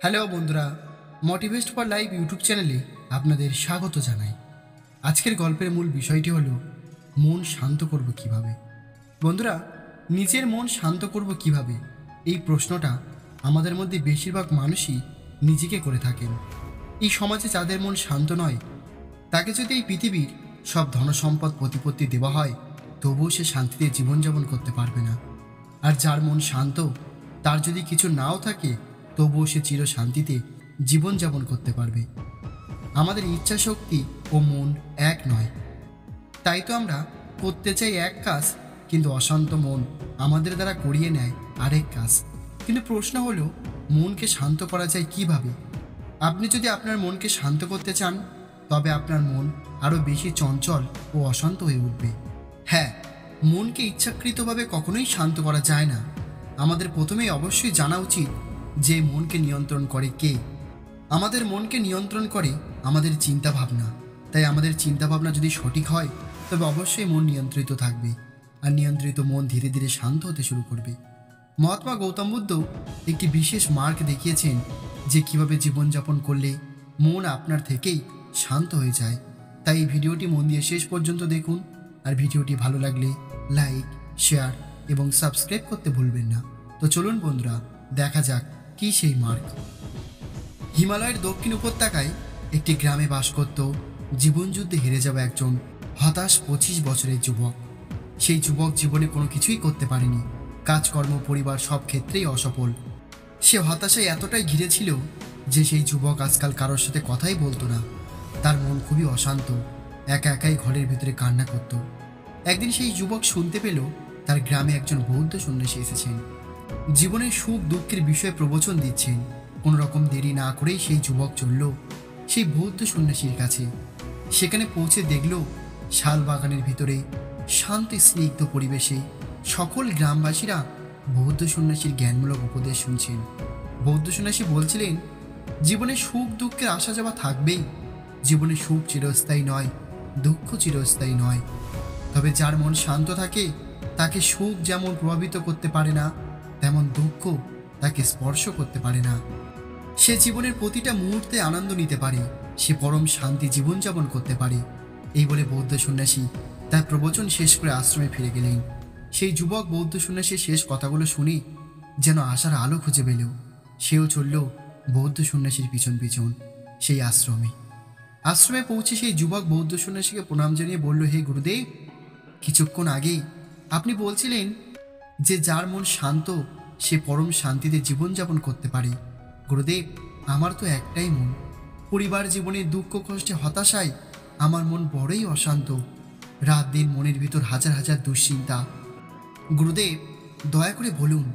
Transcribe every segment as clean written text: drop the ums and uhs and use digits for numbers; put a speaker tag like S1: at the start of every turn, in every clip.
S1: Hello বন্ধুরা, মোটিভেস্ট for life YouTube চ্যানেলে আপনাদের স্বাগত জানাই। আজকের গল্পের মূল বিষয়টি হলো মন শান্ত করব কিভাবে। বন্ধুরা, নিজের মন শান্ত করব কিভাবে, এই প্রশ্নটা আমাদের মধ্যে বেশিরভাগ মানুষই নিজেকে করে থাকেন। এই সমাজে যাদের মন শান্ত নয়, তাকে যদি এই পৃথিবীর সব ধনসম্পদ প্রতিপত্তি দেওয়া হয়, তবুও সে শান্তিতে জীবনযাপন করতে পারবে না। আর যার মন শান্ত, তার যদি কিছু নাও থাকে, তবুও সে চির শান্তিতে জীবনযাপন করতে পারবে। আমাদের ইচ্ছা শক্তি ও মন এক নয়, তাই তো আমরা করতে চাই এক কাজ, কিন্তু অশান্ত মন আমাদের দ্বারা করিয়ে নেয় আরেক কাজ। কিন্তু প্রশ্ন হলো, মনকে শান্ত করা যায় কিভাবে? আপনি যদি আপনার মনকে শান্ত করতে চান, তবে আপনার মন আরও বেশি চঞ্চল ও অশান্ত হয়ে উঠবে। হ্যাঁ, মনকে ইচ্ছাকৃতভাবে কখনোই শান্ত করা যায় না। আমাদের প্রথমেই অবশ্যই জানা উচিত যে মনকে নিয়ন্ত্রণ করে কে। আমাদের মনকে নিয়ন্ত্রণ করে আমাদের চিন্তাভাবনা। তাই আমাদের চিন্তাভাবনা যদি সঠিক হয়, তবে অবশ্যই মন নিয়ন্ত্রিত থাকবে, আর নিয়ন্ত্রিত মন ধীরে ধীরে শান্ত হতে শুরু করবে। মহাত্মা গৌতম বুদ্ধ একটি বিশেষ মার্গ দেখিয়েছেন যে কিভাবে জীবনযাপন করলে মন আপনার থেকেই শান্ত হয়ে যায়। তাই এই ভিডিওটি মন দিয়ে শেষ পর্যন্ত দেখুন, আর ভিডিওটি ভালো লাগলে লাইক, শেয়ার এবং সাবস্ক্রাইব করতে ভুলবেন না। তো চলুন বন্ধুরা, দেখা যাক কি সেই মার্গ। হিমালয়ের দক্ষিণ উপত্যকায় একটি গ্রামে বাস করত জীবনযুদ্ধে হেরে যাওয়া একজন হতাশ 25 বছরের যুবক। সেই যুবক জীবনে কোনো কিছুই করতে পারেনি। কাজকর্ম, পরিবার সব ক্ষেত্রেই অসফল। সে হতাশায় এতটাই ঘিরে ছিল যে সেই যুবক আজকাল কারোর সাথে কথাই বলতো না। তার মন খুবই অশান্ত, একা একাই ঘরের ভিতরে কান্না করত। একদিন সেই যুবক শুনতে পেল তার গ্রামে একজন বৌদ্ধ সন্ন্যাসী এসেছেন। জীবনের সুখ দুঃখের বিষয়ে প্রবচন দিচ্ছেন। কোনো রকম দেরি না করেই সেই যুবক চলল সেই বৌদ্ধ সন্ন্যাসীর কাছে। সেখানে পৌঁছে দেখল শাল বাগানের ভিতরে শান্ত স্নিগ্ধ পরিবেশে সকল গ্রামবাসীরা বৌদ্ধ সন্ন্যাসীর জ্ঞানমূলক উপদেশ শুনছেন। বৌদ্ধ সন্ন্যাসী বলছিলেন, জীবনে সুখ দুঃখের আসা যাওয়া থাকবেই। জীবনে সুখ চিরস্থায়ী নয়, দুঃখ চিরস্থায়ী নয়। তবে যার মন শান্ত থাকে, তাকে সুখ যেমন প্রভাবিত করতে পারে না, তেমন দুঃখ তাকে স্পর্শ করতে পারে না। সে জীবনের প্রতিটা মুহূর্তে আনন্দ নিতে পারে, সে পরম শান্তি জীবনযাপন করতে পারে। এই বলে বৌদ্ধ সন্ন্যাসী তার প্রবচন শেষ করে আশ্রমে ফিরে গেলেন। সেই যুবক বৌদ্ধ সন্ন্যাসীর শেষ কথাগুলো শুনে যেন আশার আলো খুঁজে পেল। সেও চলল বৌদ্ধ সন্ন্যাসীর পিছন পিছন সেই আশ্রমে পৌঁছে সেই যুবক বৌদ্ধ সন্ন্যাসীকে প্রণাম জানিয়ে বলল, হে গুরুদেব, কিছুক্ষণ আগেই আপনি বলছিলেন যে যার মন শান্ত সে পরম শান্তিতে জীবনযাপন করতে পারে। গুরুদেব, আমার তো একটাই মন। পরিবার জীবনের দুঃখ কষ্টে হতাশায় আমার মন বড়ই অশান্ত। রাত দিন মনের ভিতর হাজার হাজার দুশ্চিন্তা। গুরুদেব, দয়া করে বলুন,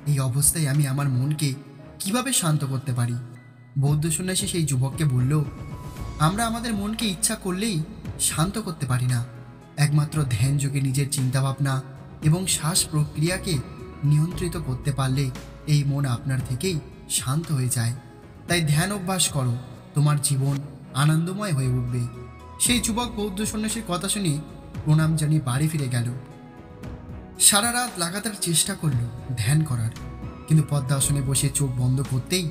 S1: এই অবস্থায় আমি আমার মনকে কিভাবে শান্ত করতে পারি? বৌদ্ধ সন্ন্যাসী সেই যুবককে বলল, আমরা আমাদের মনকে ইচ্ছা করলেই শান্ত করতে পারি না। একমাত্র ধ্যান যোগে নিজের চিন্তাভাবনা এবং শ্বাস প্রক্রিয়াকে নিয়ন্ত্রিত করতে পারলে এই মন আপনার থেকেই শান্ত হয়ে যায়। তাই ধ্যান অভ্যাস করো, তোমার জীবন আনন্দময় হয়ে উঠবে। সেই যুবক বৌদ্ধ সন্ন্যাসীর কথা শুনে প্রণাম জানিয়ে বাড়ি ফিরে গেল। সারা রাত লাগাতার চেষ্টা করল ধ্যান করার, কিন্তু পদ্মাসনে বসে চোখ বন্ধ করতেই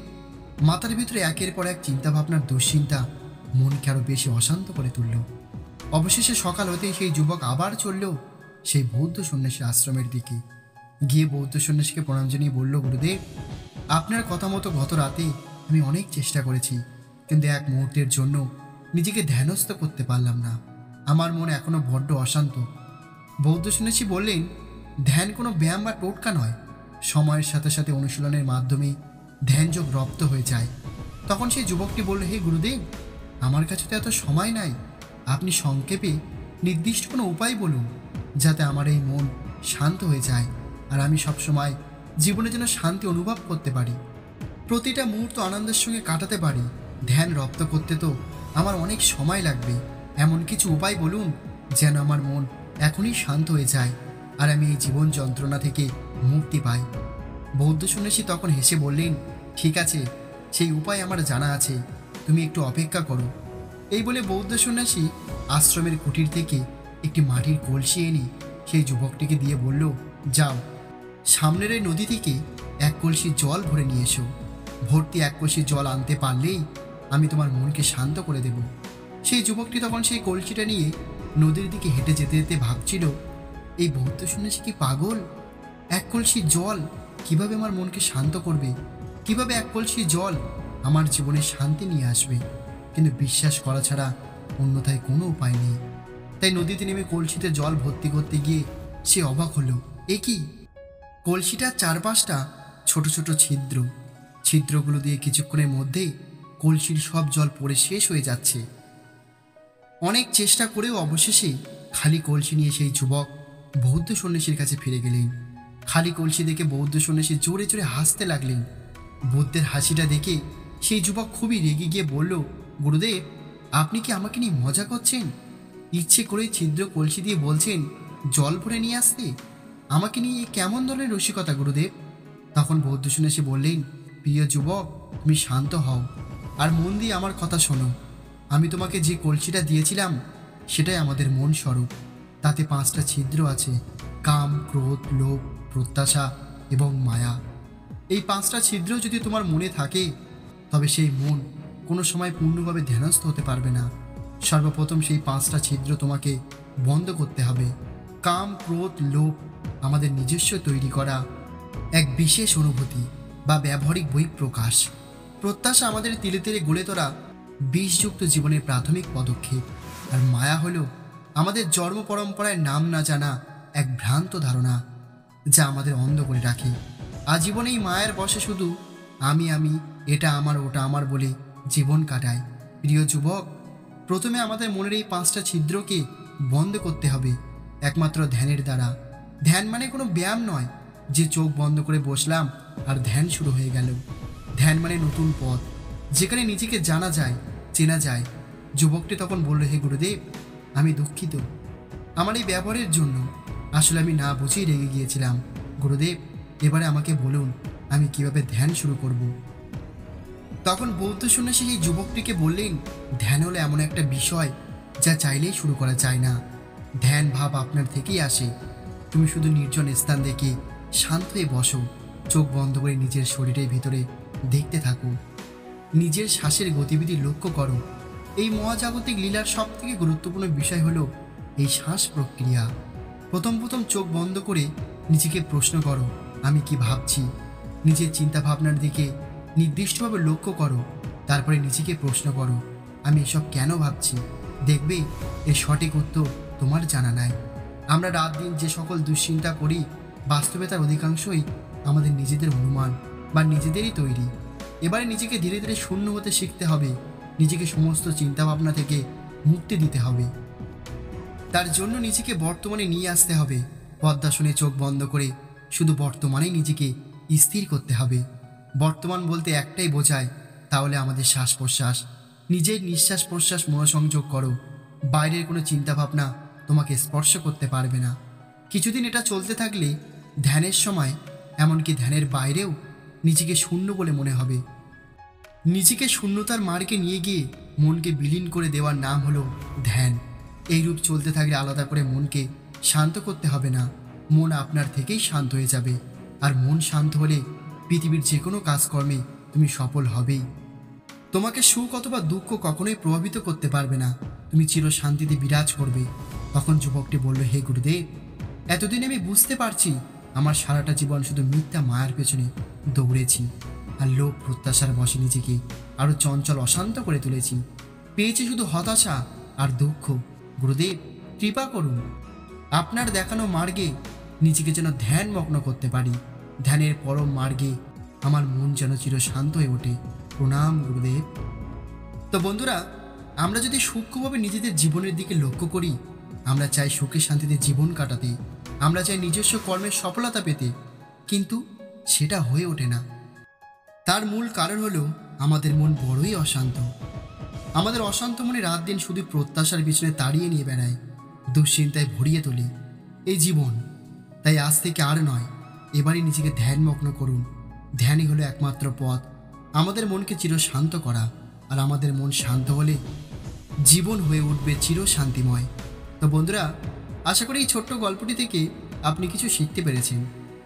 S1: মাথার ভিতরে একের পর এক চিন্তাভাবনার দুশ্চিন্তা মনকে আরো বেশি অশান্ত করে তুলল। অবশেষে সকাল হতেই সেই যুবক আবার চলল সেই বৌদ্ধ সন্ন্যাসীর আশ্রমের দিকে। গিয়ে বৌদ্ধ সন্ন্যাসীকে প্রণাম জানিয়ে বলল, গুরুদেব, আপনার কথা মতো গত রাতে আমি অনেক চেষ্টা করেছি, কিন্তু এক মুহূর্তের জন্য নিজেকে ধ্যানস্থ করতে পারলাম না। আমার মন এখনো বড্ড অশান্ত। বৌদ্ধ সন্ন্যাসী বললেন, ধ্যান কোনো ব্যায়াম বা টোটকা নয়। সময়ের সাথে সাথে অনুশীলনের মাধ্যমে ধ্যানযোগ রপ্ত হয়ে যায়। তখন সেই যুবকটি বলল, হে গুরুদেব, আমার কাছে তো এত সময় নাই। আপনি সংক্ষেপে নির্দিষ্ট কোনো উপায় বলুন, যাতে আমার এই মন শান্ত হয়ে যায় আর আমি সবসময় জীবনে যেন শান্তি অনুভব করতে পারি, প্রতিটা মুহূর্ত আনন্দের সঙ্গে কাটাতে পারি। ধ্যান রপ্ত করতে তো আমার অনেক সময় লাগবে। এমন কিছু উপায় বলুন যেন আমার মন এখনই শান্ত হয়ে যায় আর আমি এই জীবন যন্ত্রণা থেকে মুক্তি পাই। বৌদ্ধ সন্ন্যাসী তখন হেসে বললেন, ঠিক আছে, সেই উপায় আমার জানা আছে, তুমি একটু অপেক্ষা করো। এই বলে বৌদ্ধ সন্ন্যাসী আশ্রমের কুটির থেকে একটি মাটির কলসি এনে সেই যুবকটিকে দিয়ে বলল, যাও, সামনের এই নদী থেকে এক কলসি জল ভরে নিয়ে এসো। ভর্তি এক কলসি জল আনতে পারলেই আমি তোমার মনকে শান্ত করে দেব। সেই যুবকটি তখন সেই কলসিটা নিয়ে নদীর দিকে হেঁটে যেতে যেতে ভাবছিল, এই বৌদ্ধ সন্ন্যাসী কি পাগল? এক কলসি জল কিভাবে আমার মনকে শান্ত করবে? কিভাবে এক কলসি জল আমার জীবনে শান্তি নিয়ে আসবে? কিন্তু বিশ্বাস করা ছাড়া অন্যথায় কোনো উপায় নেই। তাই নদীতে নেমে কলসিতে জল ভর্তি করতে গিয়ে সে অবাক হলো, এ কি? কলসিটার চারপাশটা ছোট ছোট ছিদ্র। ছিদ্রগুলো দিয়ে কিছুক্ষণের মধ্যেই কলসির সব জল পড়ে শেষ হয়ে যাচ্ছে। অনেক চেষ্টা করেও অবশেষে খালি কলসি নিয়ে সেই যুবক বৌদ্ধ সন্ন্যাসীর কাছে ফিরে গেলেন। খালি কলসি দেখে বৌদ্ধ সন্ন্যাসী জোরে জোরে হাসতে লাগলেন। বুদ্ধের হাসিটা দেখে সেই যুবক খুবই রেগে গিয়ে বলল, গুরুদেব, আপনি কি আমাকে নিয়ে মজা করছেন? ইচ্ছে করে ছিদ্র কলসি দিয়ে বলছেন জল ভরে নিয়ে আসতে? আমাকে নিয়ে কেমন ধরনের রসিকতা গুরুদেব? তখন বৌদ্ধ সন্ন্যাসী বললেন, প্রিয় যুবক, তুমি শান্ত হও আর মন দিয়ে আমার কথা শোনো। আমি তোমাকে যে কলসিটা দিয়েছিলাম সেটাই আমাদের মন স্বরূপ। তাতে 5টা ছিদ্র আছে: কাম, ক্রোধ, লোভ, প্রত্যাশা এবং মায়া। এই 5টা ছিদ্র যদি তোমার মনে থাকে তবে সেই মন কোনো সময় পূর্ণভাবে ধ্যানস্থ হতে পারবে না। সর্বপ্রথম সেই 5টা ছিদ্র তোমাকে বন্ধ করতে হবে। কাম, ক্রোধ, লোভ আমাদের নিজস্ব তৈরি করা এক বিশেষ অনুভূতি বা ব্যবহারিক বহিঃপ্রকাশ। প্রত্যাশা আমাদের তিলে তিলে গড়ে তোলা বিষযুক্ত জীবনের প্রাথমিক পদক্ষেপ। আর মায়া হলো আমাদের জন্ম পরম্পরায় নাম না জানা এক ভ্রান্ত ধারণা, যা আমাদের অন্ধ করে রাখে। আজীবন এই মায়ের বশে শুধু আমি আমি, এটা আমার, ওটা আমার বলে জীবন কাটায়। প্রিয় যুবক, প্রথমে আমাদের মনের এই 5টা ছিদ্রকে বন্ধ করতে হবে একমাত্র ধ্যানের দ্বারা। ধ্যান মানে কোনো ব্যায়াম নয় যে চোখ বন্ধ করে বসলাম আর ধ্যান শুরু হয়ে গেল। ধ্যান মানে নতুন পথ, যেখানে নিজেকে জানা যায়, চেনা যায়। যুবকটি তখন বলল, হে গুরুদেব, আমি দুঃখিত আমার এই ব্যবহারের জন্য। আসলে আমি না বুঝেই রেগে গিয়েছিলাম। গুরুদেব, এবারে আমাকে বলুন আমি কিভাবে ধ্যান শুরু করব। তখন বৌদ্ধ সন্ন্যাসী সেই যুবকটিকে বললেন, ধ্যান হলো এমন একটা বিষয় যা চাইলেই শুরু করা যায় না। ধ্যান ভাব আপনার থেকেই আসে। তুমি শুধু নির্জন স্থান দেখে শান্ত হয়ে বসো, চোখ বন্ধ করে নিজের শরীরের ভিতরে দেখতে থাকো, নিজের শ্বাসের গতিবিধি লক্ষ্য করো। এই মহাজাগতিক লীলার সব থেকে গুরুত্বপূর্ণ বিষয় হলো এই শ্বাস প্রক্রিয়া। প্রথম প্রথম চোখ বন্ধ করে নিজেকে প্রশ্ন করো, আমি কি ভাবছি? নিজের চিন্তা ভাবনার দিকে নির্দিষ্টভাবে লক্ষ্য করো। তারপরে নিজেকে প্রশ্ন করো, আমি এসব কেন ভাবছি? দেখবে এর সঠিক উত্তর তোমার জানা নাই। আমরা রাত দিন যে সকল দুশ্চিন্তা করি, বাস্তবে তার অধিকাংশই আমাদের নিজেদের অনুমান বা নিজেদেরই তৈরি। এবারে নিজেকে ধীরে ধীরে শূন্য হতে শিখতে হবে। নিজেকে সমস্ত চিন্তাভাবনা থেকে মুক্তি দিতে হবে। তার জন্য নিজেকে বর্তমানে নিয়ে আসতে হবে। পদ্মাসনে চোখ বন্ধ করে শুধু বর্তমানেই নিজেকে স্থির করতে হবে। বর্তমান বলতে একটাই বোঝায়, তাহলে আমাদের শ্বাস প্রশ্বাস। নিজের নিঃশ্বাস প্রশ্বাস মনোসংযোগ করো। বাইরের কোনো চিন্তাভাবনা তোমাকে স্পর্শ করতে পারবে না। কিছুদিন এটা চলতে থাকলে ধ্যানের সময়, এমনকি ধ্যানের বাইরেও নিজেকে শূন্য বলে মনে হবে। নিজেকে শূন্যতার মার্গে নিয়ে গিয়ে মনকে বিলীন করে দেওয়ার নাম হলো ধ্যান। এই রূপ চলতে থাকলে আলাদা করে মনকে শান্ত করতে হবে না। মন আপনার থেকেই শান্ত হয়ে যাবে। আর মন শান্ত হলে পৃথিবীর যে কোনো কাজকর্মে তুমি সফল হবেই। তোমাকে সুখ অথবা দুঃখ কখনোই প্রভাবিত করতে পারবে না। তুমি চির শান্তিতে বিরাজ করবে। তখন যুবকটি বলল, হে গুরুদেব, এতদিন আমি বুঝতে পারছি আমার সারাটা জীবন শুধু মিথ্যা মায়ার পেছনে দৌড়েছি আর লোভ প্রত্যাশার বশে নিজেকে আরও চঞ্চল অশান্ত করে তুলেছি। পেয়েছি শুধু হতাশা আর দুঃখ। গুরুদেব, কৃপা করুন আপনার দেখানো মার্গে নিজেকে যেন ধ্যানমগ্ন করতে পারি। ধ্যানের পরম মার্গে আমার মন যেন চির শান্ত হয়ে ওঠে। প্রণাম গুরুদেব। তো বন্ধুরা, আমরা যদি সূক্ষ্মভাবে নিজেদের জীবনের দিকে লক্ষ্য করি, আমরা চাই সুখে শান্তিতে জীবন কাটাতে, আমরা চাই নিজস্ব কর্মের সফলতা পেতে, কিন্তু সেটা হয়ে ওঠে না। তার মূল কারণ হলো আমাদের মন বড়ই অশান্ত। আমাদের অশান্ত মনে রাত দিন শুধু প্রত্যাশার পিছনে তাড়িয়ে নিয়ে বেড়ায়, দুশ্চিন্তায় ভরিয়ে তোলে এই জীবন। তাই আজ থেকে আর নয়, এবারই নিজেকে ধ্যানমগ্ন করুন। ধ্যানই হলো একমাত্র পথ আমাদের মনকে চির শান্ত করা। আর আমাদের মন শান্ত হলে জীবন হয়ে উঠবে চির শান্তিময়। তো বন্ধুরা, আশা করি এই ছোট্ট গল্পটি থেকে আপনি কিছু শিখতে পেরেছেন।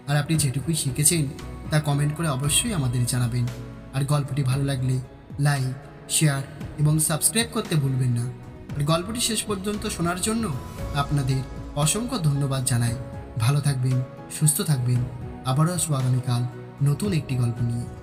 S1: আর আপনি যেটুকুই শিখেছেন তা কমেন্ট করে অবশ্যই আমাদের জানাবেন। আর গল্পটি ভালো লাগলে লাইক, শেয়ার এবং সাবস্ক্রাইব করতে ভুলবেন না। আর গল্পটি শেষ পর্যন্ত শোনার জন্য আপনাদের অসংখ্য ধন্যবাদ জানাই। ভালো থাকবেন, সুস্থ থাকবেন। আবারও আসবো আগামীকাল নতুন একটি গল্প নিয়ে।